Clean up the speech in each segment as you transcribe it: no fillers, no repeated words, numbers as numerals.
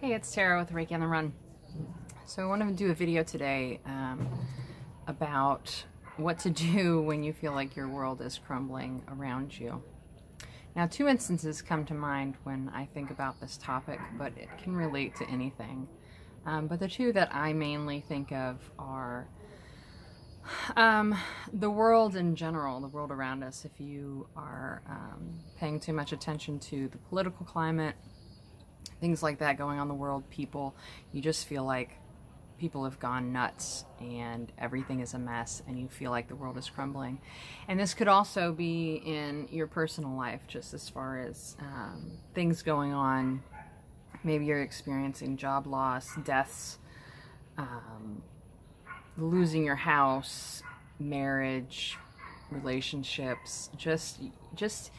Hey, it's Tara with Reiki on the Run. So I want to do a video today about what to do when you feel like your world is crumbling around you. Now, two instances come to mind when I think about this topic, but it can relate to anything. But the two that I mainly think of are the world in general, the world around us. If you are paying too much attention to the political climate, things like that going on in the world, people, you just feel like people have gone nuts and everything is a mess and you feel like the world is crumbling. And this could also be in your personal life, just as far as things going on. Maybe you're experiencing job loss, deaths, losing your house, marriage, relationships, just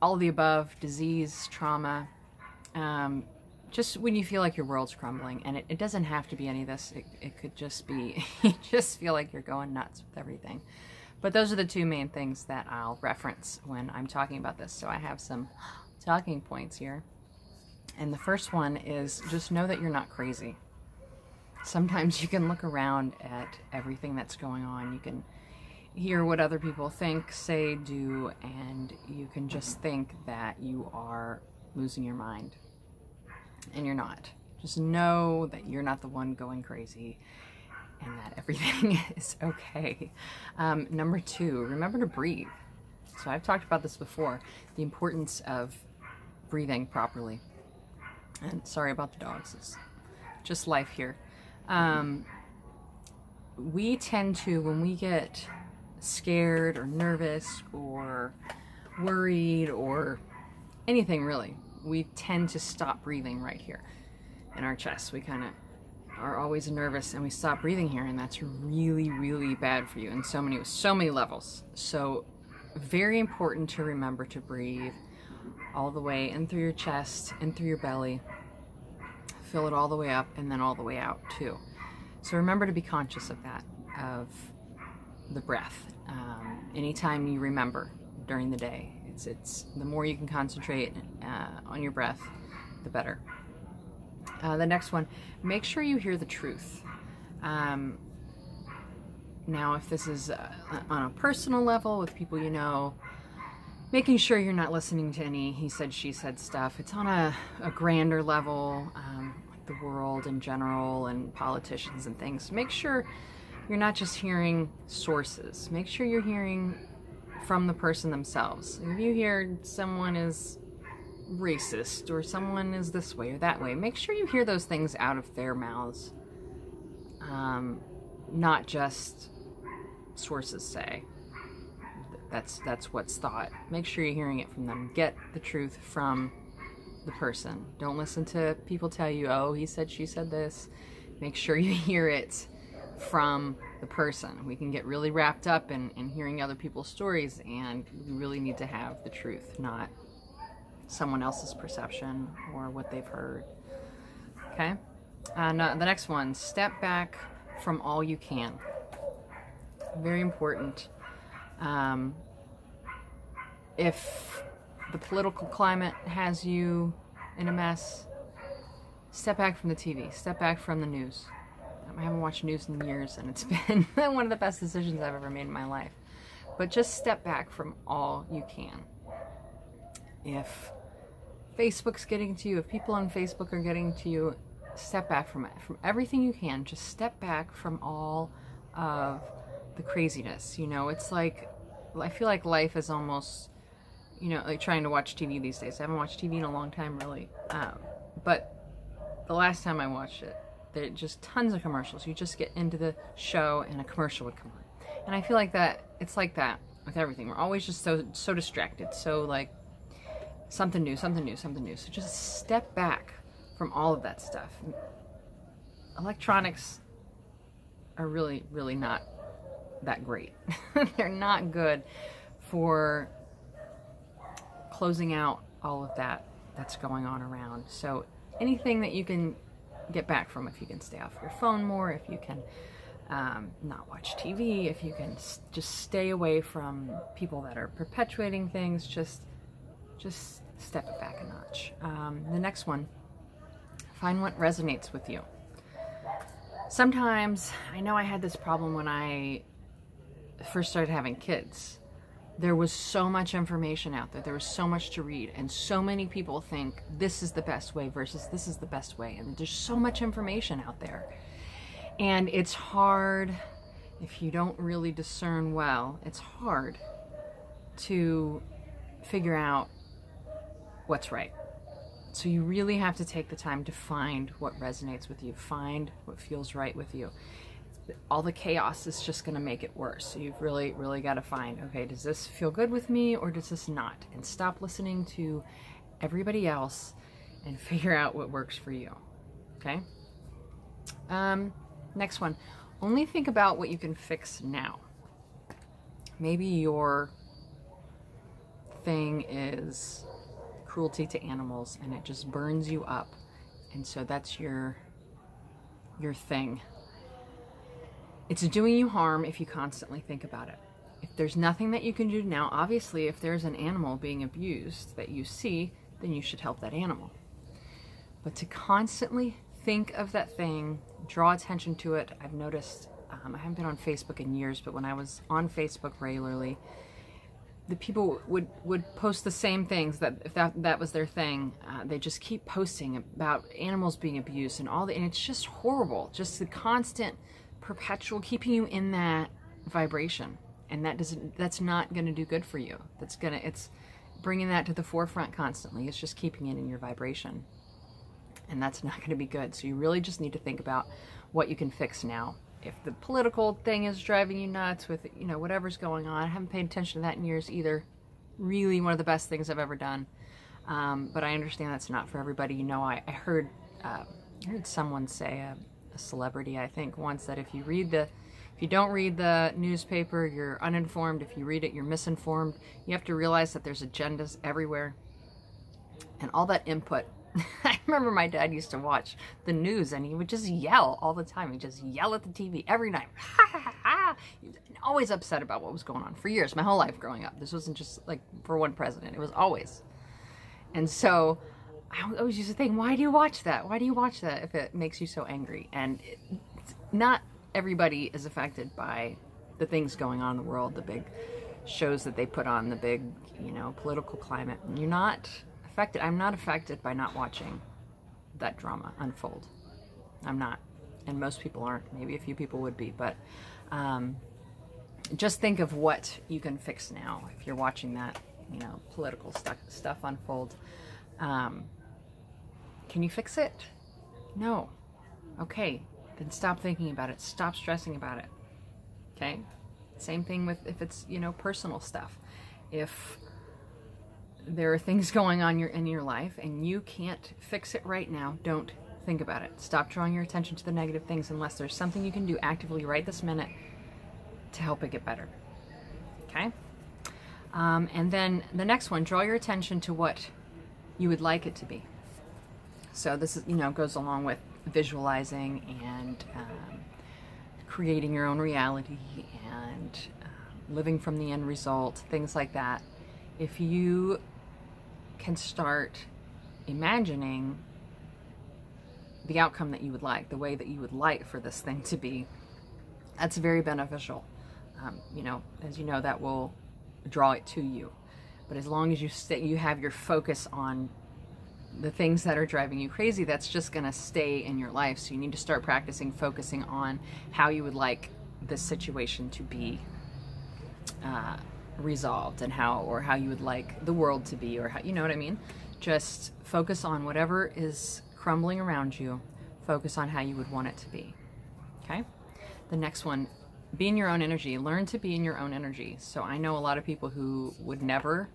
all of the above, disease, trauma. Just when you feel like your world's crumbling, and it doesn't have to be any of this. It could just be you just feel like you're going nuts with everything. But those are the two main things that I'll reference when I'm talking about this. So I have some talking points here. And the first one is just know that you're not crazy. Sometimes you can look around at everything that's going on. You can hear what other people think, say, do, and you can just think that you are losing your mind. And you're not. Just know that you're not the one going crazy and that everything is okay. Number two, remember to breathe. So I've talked about this before, the importance of breathing properly. And sorry about the dogs, it's just life here. We tend to, when we get scared or nervous or worried or anything really, we tend to stop breathing right here in our chest. We kind of are always nervous and we stop breathing here, and that's really, really bad for you in so many levels. So very important to remember to breathe all the way in through your chest and through your belly. Fill it all the way up and then all the way out too. So remember to be conscious of that, of the breath. Anytime you remember during the day, it's the more you can concentrate on your breath, the better. The next one, make sure you hear the truth. Now, if this is on a personal level with people you know, making sure you're not listening to any he said, she said stuff. It's on a grander level, like the world in general and politicians and things. Make sure you're not just hearing sources. Make sure you're hearing from the person themselves. If you hear someone is racist or someone is this way or that way, make sure you hear those things out of their mouths, not just sources say. That's what's thought. Make sure you're hearing it from them. Get the truth from the person. Don't listen to people tell you, oh, he said, she said this. Make sure you hear it from the person. We can get really wrapped up in hearing other people's stories, and we really need to have the truth, not someone else's perception or what they've heard. Okay? The next one, step back from all you can. Very important. If the political climate has you in a mess, step back from the TV, step back from the news. I haven't watched news in years, and it's been one of the best decisions I've ever made in my life. But just step back from all you can. If Facebook's getting to you, if people on Facebook are getting to you, step back from it. From everything you can, just step back from all of the craziness. You know, it's like, I feel like life is almost, you know, like trying to watch TV these days. I haven't watched TV in a long time, really. But the last time I watched it, there just tons of commercials. You just get into the show and a commercial would come on. And I feel like that, it's like that with everything. We're always just so distracted. So like something new, something new, something new. So just step back from all of that stuff. Electronics are really, really not that great. They're not good for closing out all of that's going on around. So anything that you can get back from, if you can stay off your phone more, if you can not watch TV, if you can just stay away from people that are perpetuating things, just step it back a notch. The next one, Find what resonates with you. Sometimes, I know I had this problem when I first started having kids. There was so much information out there. There was so much to read, and so many people think this is the best way versus this is the best way. And there's so much information out there. And it's hard, if you don't really discern well, it's hard to figure out what's right. So you really have to take the time to find what resonates with you, find what feels right with you. All the chaos is just going to make it worse. So you've really, really got to find, okay, does this feel good with me or does this not? And stop listening to everybody else and figure out what works for you. Okay? Next one. Only think about what you can fix now. Maybe your thing is cruelty to animals and it just burns you up, and so that's your thing. It's doing you harm if you constantly think about it. If there's nothing that you can do now, obviously if there's an animal being abused that you see, then you should help that animal. But to constantly think of that thing, draw attention to it. I've noticed, I haven't been on Facebook in years, but when I was on Facebook regularly, the people would post the same things, that if that was their thing, they just keep posting about animals being abused and all that, and it's just horrible. Just the constant, perpetual keeping you in that vibration, and that's not going to do good for you. It's bringing that to the forefront constantly. It's just keeping it in your vibration, and that's not going to be good. So you really just need to think about what you can fix now. If the political thing is driving you nuts with, you know, whatever's going on, I haven't paid attention to that in years either. Really one of the best things I've ever done. But I understand that's not for everybody. You know, I heard someone say, a celebrity, I think, once, that if you don't read the newspaper, you're uninformed. If you read it, you're misinformed. You have to realize that there's agendas everywhere. And all that input. I remember my dad used to watch the news and he would just yell all the time. He'd just yell at the TV every night. Ha, ha, ha. He was always upset about what was going on for years, my whole life growing up. This wasn't just like for one president. It was always. And so I always used to think, why do you watch that? Why do you watch that if it makes you so angry? And not everybody is affected by the things going on in the world, the big shows that they put on, the big, you know, political climate. You're not affected. I'm not affected by not watching that drama unfold. I'm not. And most people aren't. Maybe a few people would be. But just think of what you can fix now if you're watching that, you know, political stuff unfold. Can you fix it? No. Okay. Then stop thinking about it. Stop stressing about it. Okay? Same thing with if it's, you know, personal stuff. If there are things going on in your life and you can't fix it right now, don't think about it. Stop drawing your attention to the negative things unless there's something you can do actively right this minute to help it get better. Okay? And then the next one, draw your attention to what you would like it to be. So this is, you know, goes along with visualizing and creating your own reality and living from the end result, things like that. If you can start imagining the outcome that you would like, the way that you would like for this thing to be, that's very beneficial. You know, as you know, that will draw it to you. But as long as you have your focus on the things that are driving you crazy, that's just going to stay in your life. So you need to start practicing focusing on how you would like this situation to be resolved, and how you would like the world to be, or how, you know what I mean? Just focus on whatever is crumbling around you. Focus on how you would want it to be. Okay? The next one, be in your own energy. Learn to be in your own energy. So I know a lot of people who would never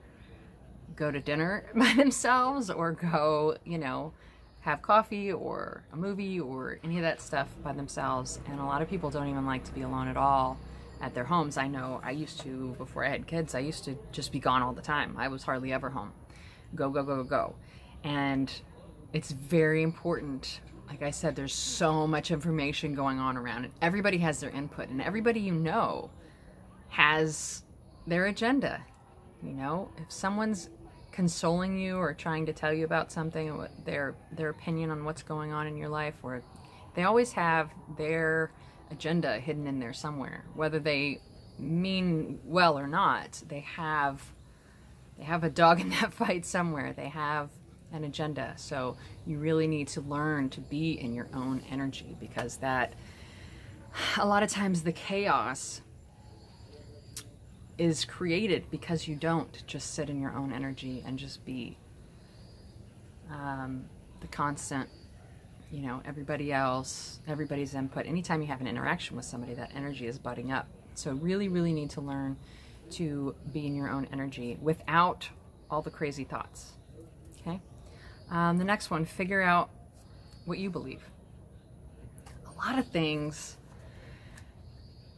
go to dinner by themselves or go, you know, have coffee or a movie or any of that stuff by themselves. And a lot of people don't even like to be alone at all at their homes. I know I used to, before I had kids, I used to just be gone all the time. I was hardly ever home. Go, go, go, go, go. And it's very important. Like I said, there's so much information going on around, and everybody has their input, and everybody you know has their agenda. You know, if someone's consoling you or trying to tell you about something, or their opinion on what's going on in your life, or they always have their agenda hidden in there somewhere. Whether they mean well or not, they have a dog in that fight somewhere. They have an agenda. So you really need to learn to be in your own energy, because that, a lot of times the chaos is created because you don't just sit in your own energy and just be the constant, you know, everybody's input. Anytime you have an interaction with somebody, that energy is butting up. So really, really need to learn to be in your own energy without all the crazy thoughts. Okay. The next one, figure out what you believe. A lot of things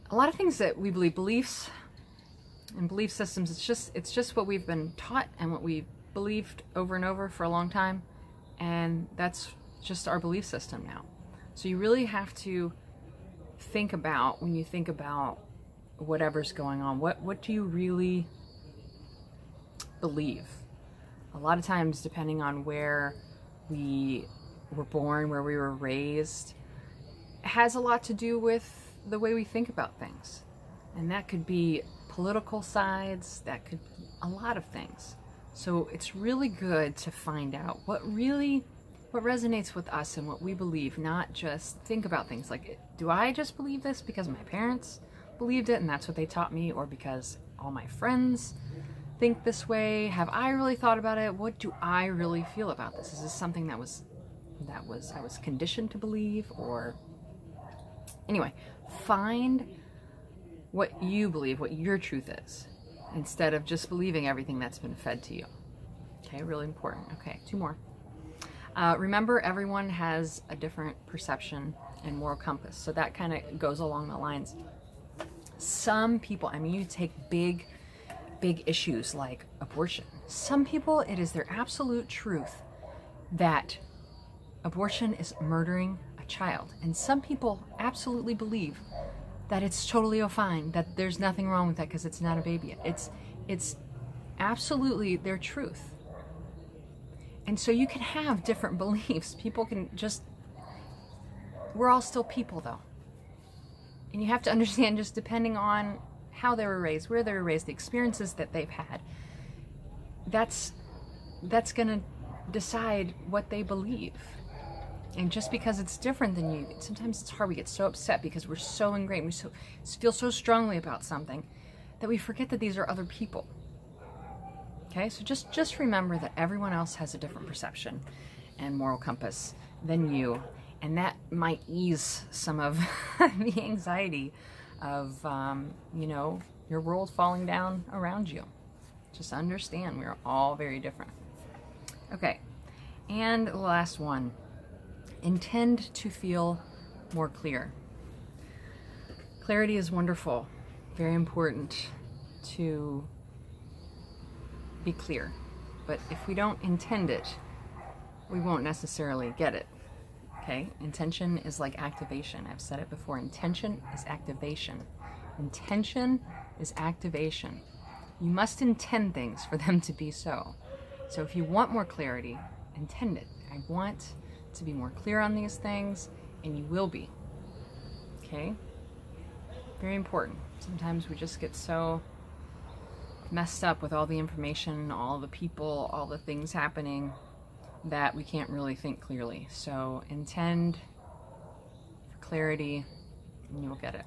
that we believe, beliefs and belief systems, it's just what we've been taught and what we've believed over and over for a long time, and that's just our belief system now. So you really have to think about, when you think about whatever's going on, what do you really believe? A lot of times, depending on where we were born, where we were raised, it has a lot to do with the way we think about things. And that could be political sides, that could be a lot of things. So it's really good to find out what resonates with us and what we believe, not just think about things like, do I just believe this because my parents believed it and that's what they taught me, or because all my friends think this way? Have I really thought about it? What do I really feel about this? Is this something I was conditioned to believe? Or anyway, find what you believe, what your truth is, instead of just believing everything that's been fed to you. Okay, really important. Okay, 2 more. Remember, everyone has a different perception and moral compass. So that kind of goes along the lines. Some people, I mean, you take big issues like abortion. Some people, it is their absolute truth that abortion is murdering a child. And some people absolutely believe that it's totally fine, that there's nothing wrong with that because it's not a baby. It's absolutely their truth. And so you can have different beliefs. People can just, we're all still people though. And you have to understand, just depending on how they were raised, where they were raised, the experiences that they've had, that's going to decide what they believe. And just because it's different than you, sometimes it's hard. We get so upset because we're so ingrained, we feel so strongly about something that we forget that these are other people. Okay, so just remember that everyone else has a different perception and moral compass than you, and that might ease some of the anxiety of, you know, your world falling down around you. Just understand we're all very different. Okay, and the last one, intend to feel more clear. Clarity is wonderful, very important to be clear, but if we don't intend it, we won't necessarily get it. Okay, intention is like activation. I've said it before. Intention is activation. Intention is activation. You must intend things for them to be so. So if you want more clarity, intend it. I want to be more clear on these things, and you will be. Okay? Very important. Sometimes we just get so messed up with all the information, all the people, all the things happening, that we can't really think clearly. So intend for clarity and you'll get it.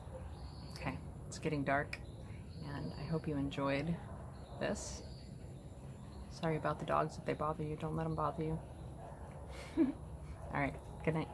Okay, it's getting dark and I hope you enjoyed this. Sorry about the dogs. If they bother you, don't let them bother you. All right, good night.